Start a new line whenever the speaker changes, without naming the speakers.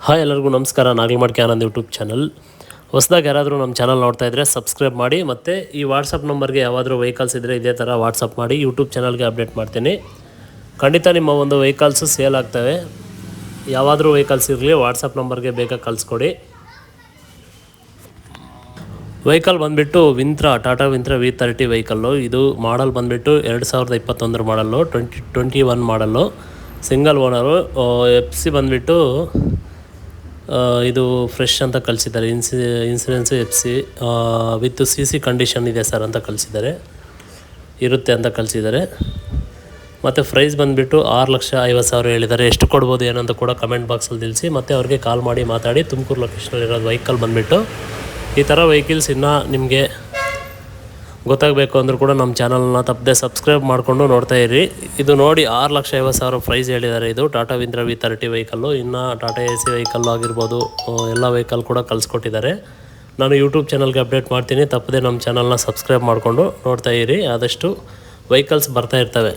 Hi ಎಲ್ಲರಿಗೂ ನಮಸ್ಕಾರ. Nagalamadike Anand YouTube channel. ಹೊಸದಾಗಿ ಯಾರಾದರೂ ನಮ್ಮ ಚಾನಲ್ ನೋಡ್ತಾ ಇದ್ದರೆ ಸಬ್ಸ್ಕ್ರೈಬ್ ಮಾಡಿ, ಮತ್ತು ಈ ವಾಟ್ಸಪ್ ನಂಬರ್ಗೆ ಯಾವಾದರೂ ವೆಹಿಕಲ್ಸ್ ಇದ್ದರೆ ಇದೇ ಥರ ವಾಟ್ಸಪ್ ಮಾಡಿ ಯೂಟ್ಯೂಬ್ ಚಾನಲ್ಗೆ ಅಪ್ಡೇಟ್ ಮಾಡ್ತೀನಿ. ಖಂಡಿತ ನಿಮ್ಮ ಒಂದು ವೆಹಿಕಲ್ಸು ಸೇಲ್ ಆಗ್ತವೆ. ಯಾವಾದರೂ ವೆಹಿಕಲ್ಸ್ ಇರಲಿ ವಾಟ್ಸಪ್ ನಂಬರ್ಗೆ ಬೇಗ ಕಳಿಸ್ಕೊಡಿ. ವೆಹಿಕಲ್ ಬಂದುಬಿಟ್ಟು ಟಾಟಾ ವಿಂತ್ರ V30 ವೆಹಿಕಲ್ಲು. ಇದು ಮಾಡಲ್ ಬಂದುಬಿಟ್ಟು 2021 ಮಾಡಲ್ಲು, 2021 ಮಾಡಲ್ಲು, ಸಿಂಗಲ್ ಓನರು. FC ಬಂದುಬಿಟ್ಟು ಇದು ಫ್ರೆಶ್ ಅಂತ ಕಳಿಸಿದ್ದಾರೆ. Insurance FC with CC condition ಇದೆ ಸರ್ ಅಂತ ಕಳಿಸಿದ್ದಾರೆ, ಇರುತ್ತೆ ಅಂತ ಕಳಿಸಿದ್ದಾರೆ. ಮತ್ತು ಪ್ರೈಸ್ ಬಂದುಬಿಟ್ಟು 6,50,000 ಹೇಳಿದ್ದಾರೆ. ಎಷ್ಟು ಕೊಡ್ಬೋದು ಏನಂತ ಕೂಡ ಕಮೆಂಟ್ ಬಾಕ್ಸಲ್ಲಿ ತಿಳಿಸಿ. ಮತ್ತು ಅವ್ರಿಗೆ ಕಾಲ್ ಮಾಡಿ ಮಾತಾಡಿ. ತುಮಕೂರು ಲೊಕೇಶನಲ್ಲಿರೋದು ವೆಹಿಕಲ್ ಬಂದುಬಿಟ್ಟು. ಈ ಥರ ವೆಹಿಕಲ್ಸ್ ಇನ್ನೂ ನಿಮಗೆ ಗೊತ್ತಾಗಬೇಕು ಅಂದರೂ ಕೂಡ ನಮ್ಮ ಚಾನಲ್ನ ತಪ್ಪದೆ ಸಬ್ಸ್ಕ್ರೈಬ್ ಮಾಡಿಕೊಂಡು ನೋಡ್ತಾ ಇರಿ. ಇದು ನೋಡಿ 6,50,000 ಪ್ರೈಸ್ ಹೇಳಿದ್ದಾರೆ. ಇದು ಟಾಟಾ ವಿಂತ್ರ V30 ವೆಹಿಕಲ್ಲು. ಇನ್ನು ಟಾಟಾ AC ವೆಹಿಕಲ್ಲು ಆಗಿರ್ಬೋದು, ಎಲ್ಲ ವೆಹಿಕಲ್ ಕೂಡ ಕಳಿಸ್ಕೊಟ್ಟಿದ್ದಾರೆ. ನಾನು ಯೂಟ್ಯೂಬ್ ಚಾನಲ್ಗೆ ಅಪ್ಡೇಟ್ ಮಾಡ್ತೀನಿ. ತಪ್ಪದೆ ನಮ್ಮ ಚಾನಲ್ನ ಸಬ್ಸ್ಕ್ರೈಬ್ ಮಾಡಿಕೊಂಡು ನೋಡ್ತಾ ಇರಿ. ಆದಷ್ಟು ವೆಹಿಕಲ್ಸ್ ಬರ್ತಾ ಇರ್ತವೆ.